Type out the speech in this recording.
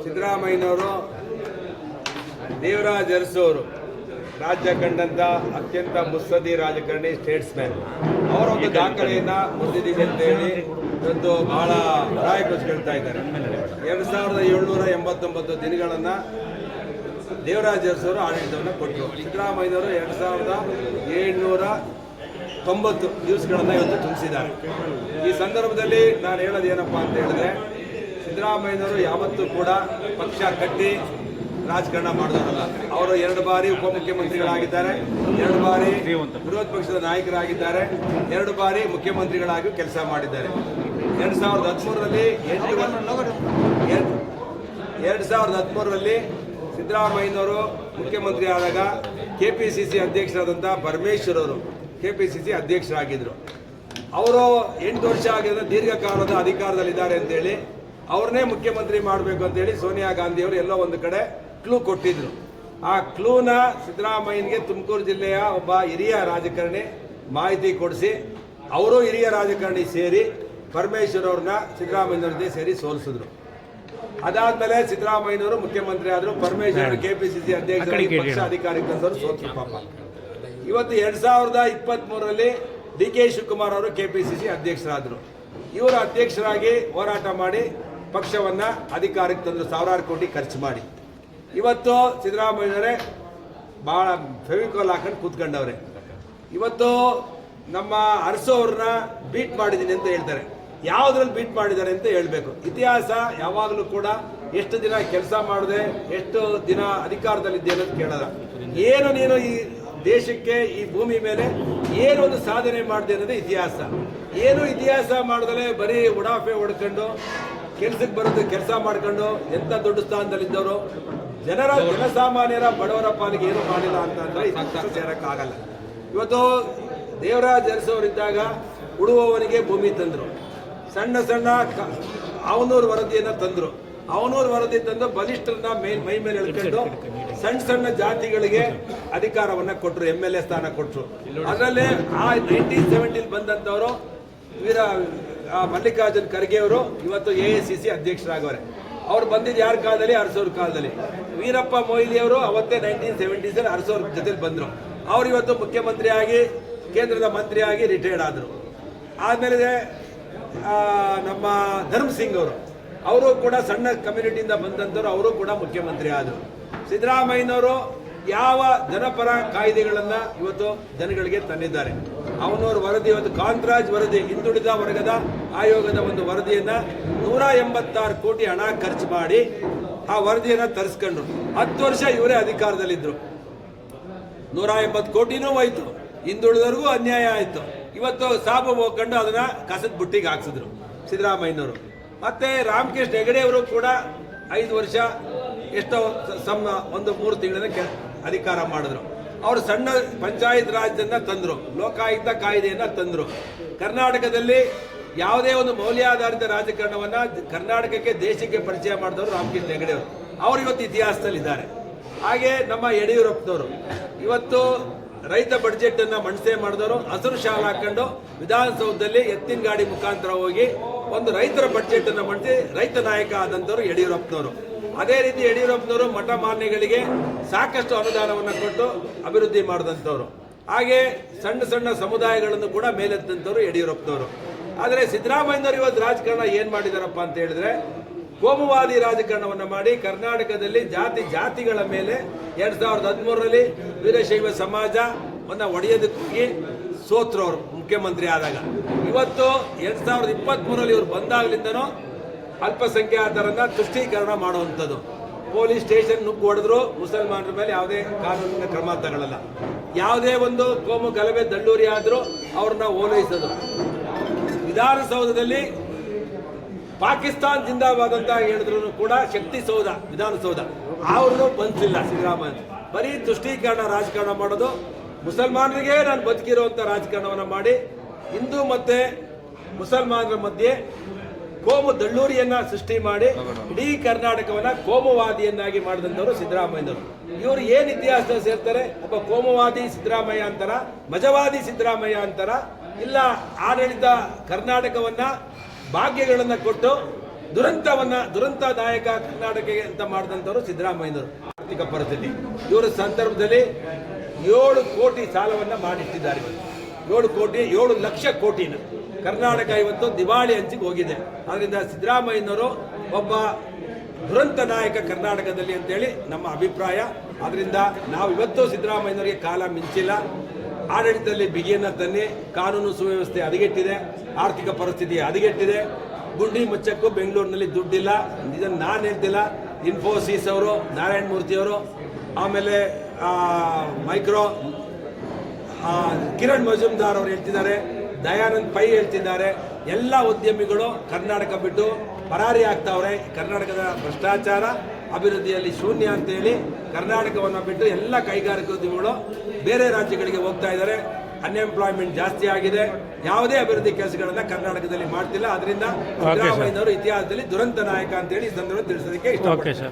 ಸಿದ್ದರಾಮಯ್ಯನವರು ದೇವರಾಜ್ ಅರಸು ಅವರು ರಾಜ್ಯ ಕಂಡಂತ ಅತ್ಯಂತ ಮುತ್ಸದಿ ರಾಜಕಾರಣಿ ಸ್ಟೇಟ್ಸ್ಮ್ಯಾನ್ ಅವರ ಒಂದು ದಾಖಲೆಯನ್ನ ಹೊಂದಿದ್ದೀವಿ ಅಂತ ಹೇಳಿ ಇವತ್ತು ಬಹಳ ಹೇಳ್ತಾ ಇದ್ದಾರೆ. 2789 ದಿನಗಳನ್ನ ದೇವರಾಜ್ ಅರಸು ಅವರು ಆಡಳಿತವನ್ನು ಕೊಟ್ಟರು. ಸಿದ್ದರಾಮಯ್ಯನವರು 2790 ದಿವಸಗಳನ್ನ ಇವತ್ತು ತುಂಬಿಸಿದ್ದಾರೆ. ಈ ಸಂದರ್ಭದಲ್ಲಿ ನಾನು ಹೇಳೋದು ಏನಪ್ಪಾ ಅಂತ ಹೇಳಿದ್ರೆ, ಸಿದ್ದರಾಮಯ್ಯನವರು ಯಾವತ್ತೂ ಕೂಡ ಪಕ್ಷ ಕಟ್ಟಿ ರಾಜಕಾರಣ ಮಾಡಿದವರಲ್ಲ. ಅವರು 2 ಬಾರಿ ಉಪಮುಖ್ಯಮಂತ್ರಿಗಳಾಗಿದ್ದಾರೆ, 2 ಬಾರಿ ವಿರೋಧ ಪಕ್ಷದ ನಾಯಕರಾಗಿದ್ದಾರೆ, 2 ಬಾರಿ ಮುಖ್ಯಮಂತ್ರಿಗಳಾಗಿ ಕೆಲಸ ಮಾಡಿದ್ದಾರೆ. 2013ರಲ್ಲಿ ಸಿದ್ದರಾಮಯ್ಯನವರು ಮುಖ್ಯಮಂತ್ರಿ ಆದಾಗ ಕೆಪಿಸಿಸಿ ಅಧ್ಯಕ್ಷರಾದಂಥ ಪರಮೇಶ್ವರ್ ಅವರು ಕೆಪಿಸಿಸಿ ಅಧ್ಯಕ್ಷರಾಗಿದ್ದರು. ಅವರು 8 ವರ್ಷ ಆಗಿದ್ರೆ ದೀರ್ಘಕಾಲದ ಅಧಿಕಾರದಲ್ಲಿದ್ದಾರೆ ಅಂತೇಳಿ ಅವ್ರನ್ನೇ ಮುಖ್ಯಮಂತ್ರಿ ಮಾಡಬೇಕು ಅಂತೇಳಿ ಸೋನಿಯಾ ಗಾಂಧಿ ಅವರು ಎಲ್ಲೋ ಒಂದು ಕಡೆ ಕ್ಲೂ ಕೊಟ್ಟಿದ್ರು. ಆ ಕ್ಲೂನ ಸಿದ್ದರಾಮಯ್ಯನಿಗೆ ತುಮಕೂರು ಜಿಲ್ಲೆಯ ಒಬ್ಬ ಹಿರಿಯ ರಾಜಕಾರಣಿ ಮಾಹಿತಿ ಕೊಡಿಸಿ ಅವರು ಹಿರಿಯ ರಾಜಕಾರಣಿ ಸೇರಿ ಪರಮೇಶ್ವರ್ ಅವ್ರನ್ನ ಸಿದ್ದರಾಮಯ್ಯನವ್ರ ಜೊತೆ ಸೇರಿ ಸೋಲಿಸಿದ್ರು. ಅದಾದ್ಮೇಲೆ ಸಿದ್ದರಾಮಯ್ಯನವರು ಮುಖ್ಯಮಂತ್ರಿ ಆದರು, ಪರಮೇಶ್ವರ್ ಕೆಪಿಸಿಸಿ ಅಧ್ಯಕ್ಷರಾಗಿ ಪಕ್ಷ ಅಧಿಕಾರಕ್ಕೆ ತಂದವರು ಸೋತ್ರು ಪಾಪ. ಇವತ್ತು 2023ರಲ್ಲಿ ಡಿ.ಕೆ. ಶಿವಕುಮಾರ್ ಅವರು ಕೆಪಿಸಿಸಿ ಅಧ್ಯಕ್ಷರಾದರು. ಇವರು ಅಧ್ಯಕ್ಷರಾಗಿ ಹೋರಾಟ ಮಾಡಿ ಪಕ್ಷವನ್ನ ಅಧಿಕಾರಕ್ಕೆ ತಂದರು, ಸಾವಿರಾರು ಕೋಟಿ ಖರ್ಚು ಮಾಡಿ. ಇವತ್ತು ಸಿದ್ದರಾಮಯ್ಯನವರೇ ಬಹಳ ಫೆವಿಕಾಲ್ ಹಾಕೊಂಡು ಕೂತ್ಕೊಂಡವ್ರೆ. ಇವತ್ತು ನಮ್ಮ ಅರಸು ಅವ್ರನ್ನ ಬೀಟ್ ಮಾಡಿದ್ದೀನಿ ಅಂತ ಹೇಳ್ತಾರೆ. ಯಾವುದ್ರಲ್ಲಿ ಬೀಟ್ ಮಾಡಿದ್ದಾರೆ ಅಂತ ಹೇಳ್ಬೇಕು. ಇತಿಹಾಸ ಯಾವಾಗಲೂ ಕೂಡ ಎಷ್ಟು ದಿನ ಕೆಲಸ ಮಾಡಿದೆ, ಎಷ್ಟು ದಿನ ಅಧಿಕಾರದಲ್ಲಿದ್ದೆ ಅನ್ನೋದು ಕೇಳಲ್ಲ. ಏನು ನೀನು ಈ ದೇಶಕ್ಕೆ ಈ ಭೂಮಿ ಮೇಲೆ ಏನು ಒಂದು ಸಾಧನೆ ಮಾಡಿದೆ ಅನ್ನೋದು ಇತಿಹಾಸ. ಏನು ಇತಿಹಾಸ ಮಾಡಿದಲೇ ಬರೀ ಉಡಾಫೆ ಹೊಡ್ಕೊಂಡು ಕೆಲ್ಸಕ್ಕೆ ಬರೋದು, ಕೆಲಸ ಮಾಡ್ಕೊಂಡು ಎಂತ ದೊಡ್ಡ ಸ್ಥಾನದಲ್ಲಿದ್ದವರು ಜನಸಾಮಾನ್ಯರ ಬಡವರ ಪಾಲಿಗೆ ಏನು ಮಾಡಿಲ್ಲ ಅಂತಂದ್ರೆ ಇದು ಸೇರಕ್ಕಾಗಲ್ಲ. ಇವತ್ತು ದೇವರಾಜ್ ಅರಸು ಅವರಿದ್ದಾಗ ಉಳುವವನಿಗೆ ಭೂಮಿ ತಂದ್ರು, ಸಣ್ಣ ಸಣ್ಣ ಅವನೂರು ವರದಿಯನ್ನ ತಂದ್ರು. ಅವನೂರು ವರದಿ ತಂದು ಬಲಿಷ್ಠರನ್ನ ಮೈ ಮೇಲೆ ಎಳ್ಕೊಂಡು ಸಣ್ಣ ಸಣ್ಣ ಜಾತಿಗಳಿಗೆ ಅಧಿಕಾರವನ್ನ ಕೊಟ್ಟರು, MLA ಸ್ಥಾನ ಕೊಟ್ಟರು. ಅದರಲ್ಲೇ ಆ 1970 ಬಂದಂತವರು ಮಲ್ಲಿಕಾರ್ಜುನ್ ಖರ್ಗೆ ಅವರು ಇವತ್ತು AICC ಅಧ್ಯಕ್ಷರಾಗವ್ರೆ. ಅವ್ರು ಬಂದಿದ್ದು ಯಾರ ಕಾಲದಲ್ಲಿ? ಅರಸೋರ್ ಕಾಲದಲ್ಲಿ. ವೀರಪ್ಪ ಮೊಯ್ಲಿ ಅವರು ಅವತ್ತೇ 1970 ಅರಸೋರ್ ಜೊತೆಲಿ ಬಂದರು. ಅವ್ರು ಇವತ್ತು ಮುಖ್ಯಮಂತ್ರಿ ಆಗಿ ಕೇಂದ್ರದ ಮಂತ್ರಿ ಆಗಿ ರಿಟೈರ್ಡ್ ಆದರು. ಆದ್ಮೇಲೆ ನಮ್ಮ ಧರ್ಮ್ ಸಿಂಗ್ ಅವರು ಕೂಡ ಸಣ್ಣ ಕಮ್ಯುನಿಟಿಯಿಂದ ಬಂದಂಥವ್ರು, ಅವರು ಕೂಡ ಮುಖ್ಯಮಂತ್ರಿ ಆದರು. ಸಿದ್ದರಾಮಯ್ಯನವರು ಯಾವ ಜನಪರ ಕಾಯ್ದೆಗಳನ್ನ ಇವತ್ತು ಜನಗಳಿಗೆ ತಂದಿದ್ದಾರೆ. ಅವನವ್ರ ವರದಿ, ಇವತ್ತು ಕಾಂತರಾಜ್ ವರದಿ, ಹಿಂದುಳಿದ ವರ್ಗದ ಆಯೋಗದ ಒಂದು ವರದಿಯನ್ನ 186 ಕೋಟಿ ಹಣ ಖರ್ಚು ಮಾಡಿ ಆ ವರದಿಯನ್ನ ತರಿಸ್ಕೊಂಡ್ರು. 10 ವರ್ಷ ಇವರೇ ಅಧಿಕಾರದಲ್ಲಿದ್ರು. 180 ಕೋಟಿನೂ ಹೋಯ್ತು, ಹಿಂದುಳಿದವ್ರಿಗೂ ಅನ್ಯಾಯ ಆಯ್ತು. ಇವತ್ತು ಸಾಬು ಹೋಗ್ಕೊಂಡು ಅದನ್ನ ಕಸದ ಬುಟ್ಟಿಗೆ ಹಾಕ್ಸಿದ್ರು ಸಿದ್ದರಾಮಯ್ಯನವರು. ಮತ್ತೆ ರಾಮಕೃಷ್ಣ ಹೆಗಡೆ ಅವರು ಕೂಡ 5 ವರ್ಷ ಎಷ್ಟೋ ಒಂದು 3 ತಿಂಗಳನ್ನ ಅಧಿಕಾರ ಮಾಡಿದ್ರು. ಅವರು ಸಣ್ಣ ಪಂಚಾಯತ್ ರಾಜ್ಯನ್ನ ತಂದ್ರು, ಲೋಕಾಯುಕ್ತ ಕಾಯ್ದೆಯನ್ನ ತಂದ್ರು. ಕರ್ನಾಟಕದಲ್ಲಿ ಯಾವುದೇ ಒಂದು ಮೌಲ್ಯಾಧಾರಿತ ರಾಜಕಾರಣವನ್ನ ಕರ್ನಾಟಕಕ್ಕೆ, ದೇಶಕ್ಕೆ ಪರಿಚಯ ಮಾಡಿದವರು ರಾಮಕೃಷ್ಣ ಹೆಗಡೆ ಅವರು. ಅವರು ಇವತ್ತು ಇತಿಹಾಸದಲ್ಲಿದ್ದಾರೆ. ಹಾಗೆ ನಮ್ಮ ಯಡಿಯೂರಪ್ಪನವರು ಇವತ್ತು ರೈತ ಬಡ್ಜೆಟ್ ಅನ್ನ ಮಂಡಿಸೆ ಮಾಡಿದವರು, ಹಸಿರು ಶಾಲ್ ಹಾಕೊಂಡು ವಿಧಾನಸೌಧದಲ್ಲಿ ಎತ್ತಿನ ಗಾಡಿ ಮುಖಾಂತರ ಹೋಗಿ ಒಂದು ರೈತರ ಬಡ್ಜೆಟ್ ಅನ್ನ ಮಂಡಿಸಿ ರೈತ ನಾಯಕ ಆದಂತವರು ಯಡಿಯೂರಪ್ಪನವರು. ಅದೇ ರೀತಿ ಯಡಿಯೂರಪ್ಪನವರು ಮಠ ಮಾನ್ಯಗಳಿಗೆ ಸಾಕಷ್ಟು ಅನುದಾನವನ್ನು ಕೊಟ್ಟು ಅಭಿವೃದ್ಧಿ ಮಾಡಿದಂಥವ್ರು. ಹಾಗೆ ಸಣ್ಣ ಸಣ್ಣ ಸಮುದಾಯಗಳನ್ನು ಕೂಡ ಮೇಲೆತ್ತಂಥವ್ರು ಯಡಿಯೂರಪ್ಪನವರು. ಆದರೆ ಸಿದ್ದರಾಮಯ್ಯನವರು ಇವತ್ತು ರಾಜಕಾರಣ ಏನ್ ಮಾಡಿದಾರಪ್ಪ ಅಂತ ಹೇಳಿದ್ರೆ, ಕೋಮುವಾದಿ ರಾಜಕಾರಣವನ್ನು ಮಾಡಿ ಕರ್ನಾಟಕದಲ್ಲಿ ಜಾತಿಗಳ ಮೇಲೆ 2013ರಲ್ಲಿ ವೀರಶೈವ ಸಮಾಜವನ್ನ ಒಡೆಯೋದಕ್ಕೆ ಸೋತ್ರು ಅವರು ಮುಖ್ಯಮಂತ್ರಿ ಆದಾಗ. ಇವತ್ತು 2023ರಲ್ಲಿ ಇವರು ಬಂದಾಗಲಿಂದನೂ ಅಲ್ಪಸಂಖ್ಯಾತರನ್ನ ತುಷ್ಟೀಕರಣ ಮಾಡುವಂಥದ್ದು. ಪೊಲೀಸ್ ಸ್ಟೇಷನ್ ನುಗ್ಗು ಹೊಡೆದ್ರು, ಮುಸಲ್ಮಾನರ ಮೇಲೆ ಯಾವುದೇ ಕಾನೂನಿನ ಕ್ರಮ ತಗೊಳ್ಳಲ್ಲ. ಯಾವುದೇ ಒಂದು ಕೋಮು ಗಲಭೆ ದಳ್ಳೂರಿ ಆದರೂ ಅವ್ರನ್ನ ಓಲೈಸೋದು. ವಿಧಾನಸೌಧದಲ್ಲಿ ಪಾಕಿಸ್ತಾನ್ ಜಿಂದಾಬಾದ್ ಅಂತ ಹೇಳಿದ್ರು ಕೂಡ ಶಕ್ತಿಸೌಧ ವಿಧಾನಸೌಧ ಅವ್ರನ್ನೂ ಬಂದಿಲ್ಲ ಸಿದ್ದರಾಮಯ್ಯ. ಬರೀ ತುಷ್ಟೀಕರಣ ರಾಜಕಾರಣ ಮಾಡೋದು, ಮುಸಲ್ಮಾನರಿಗೆ ನಾನು ಬದುಕಿರುವಂತ ರಾಜಕಾರಣವನ್ನ ಮಾಡಿ ಹಿಂದೂ ಮತ್ತೆ ಮುಸಲ್ಮಾನರ ಮಧ್ಯೆ ಕೋಮು ದಳ್ಳೂರಿಯನ್ನ ಸೃಷ್ಟಿ ಮಾಡಿ ಇಡೀ ಕರ್ನಾಟಕವನ್ನ ಕೋಮುವಾದಿಯನ್ನಾಗಿ ಮಾಡಿದಂಥವ್ರು ಸಿದ್ದರಾಮಯ್ಯನವರು. ಇವರು ಏನ್ ಇತಿಹಾಸದಲ್ಲಿ ಸೇರ್ತಾರೆ? ಒಬ್ಬ ಕೋಮುವಾದಿ ಸಿದ್ದರಾಮಯ್ಯ ಅಂತಾರ, ಮಜವಾದಿ ಸಿದ್ದರಾಮಯ್ಯ ಅಂತಾರ, ಇಲ್ಲ ಆಡಳಿತ ಕರ್ನಾಟಕವನ್ನ ಭಾಗ್ಯಗಳನ್ನ ಕೊಟ್ಟು ದುರಂತ ನಾಯಕ ಕರ್ನಾಟಕ ಅಂತ ಮಾಡಿದಂಥವ್ರು ಸಿದ್ದರಾಮಯ್ಯನವರು. ಆರ್ಥಿಕ ಪರಿಸ್ಥಿತಿ ಇವರ ಸಂದರ್ಭದಲ್ಲಿ 7 ಕೋಟಿ ಸಾಲವನ್ನು ಮಾಡಿಟ್ಟಿದ್ದಾರೆ. 7 ಲಕ್ಷ ಕೋಟಿನ ಕರ್ನಾಟಕ ಇವತ್ತು ದಿವಾಳಿ ಅಂಚಿಗೆ ಹೋಗಿದೆ. ಅದರಿಂದ ಸಿದ್ದರಾಮಯ್ಯನವರು ಒಬ್ಬ ದುರಂತ ನಾಯಕ ಕರ್ನಾಟಕದಲ್ಲಿ ಅಂತೇಳಿ ನಮ್ಮ ಅಭಿಪ್ರಾಯ. ಅದರಿಂದ ನಾವು ಇವತ್ತು ಸಿದ್ದರಾಮಯ್ಯನವರಿಗೆ ಕಾಲ ಮಿಂಚಿಲ್ಲ. ಆಡಳಿತದಲ್ಲಿ ಬಿಗಿಯನ್ನು ತನ್ನಿ, ಕಾನೂನು ಸುವ್ಯವಸ್ಥೆ ಹದಗೆಟ್ಟಿದೆ, ಆರ್ಥಿಕ ಪರಿಸ್ಥಿತಿ ಹದಗೆಟ್ಟಿದೆ. ಗುಂಡಿ ಮುಚ್ಚಕ್ಕೂ ಬೆಂಗಳೂರಿನಲ್ಲಿ ದುಡ್ಡಿಲ್ಲ. ಇದನ್ನು ನಾನು ಹೇಳ್ತಿಲ್ಲ, ಇನ್ಫೋಸಿಸ್ ಅವರು, ನಾರಾಯಣ ಮೂರ್ತಿ ಅವರು, ಆಮೇಲೆ ಮೈಕ್ರೋ ಕಿರಣ್ ಮಜುಮ್ದಾರ್ ಅವರು ಹೇಳ್ತಿದ್ದಾರೆ, ದಯಾನಂದ್ ಪೈ ಹೇಳ್ತಿದ್ದಾರೆ. ಎಲ್ಲ ಉದ್ಯಮಿಗಳು ಕರ್ನಾಟಕ ಬಿಟ್ಟು ಪರಾರಿ ಆಗ್ತಾವ್ರೆ. ಕರ್ನಾಟಕದ ಭ್ರಷ್ಟಾಚಾರ ಅಭಿವೃದ್ಧಿಯಲ್ಲಿ ಶೂನ್ಯ ಅಂತೇಳಿ ಕರ್ನಾಟಕವನ್ನು ಬಿಟ್ಟು ಎಲ್ಲ ಕೈಗಾರಿಕೋದ್ಯಮಿಗಳು ಬೇರೆ ರಾಜ್ಯಗಳಿಗೆ ಹೋಗ್ತಾ ಇದ್ದಾರೆ. ಅನ್ಎಂಪ್ಲಾಯ್ಮೆಂಟ್ ಜಾಸ್ತಿ ಆಗಿದೆ. ಯಾವುದೇ ಅಭಿವೃದ್ಧಿ ಕೆಲಸಗಳನ್ನ ಕರ್ನಾಟಕದಲ್ಲಿ ಮಾಡ್ತಿಲ್ಲ. ಅದರಿಂದ ಸಿದ್ದರಾಮಯ್ಯನವರು ಇತಿಹಾಸದಲ್ಲಿ ದುರಂತ ನಾಯಕ ಅಂತೇಳಿ ಈ ಸಂದರ್ಭದಲ್ಲಿ ತಿಳಿಸೋದಕ್ಕೆ ಇಷ್ಟಪಡ್ತೀನಿ.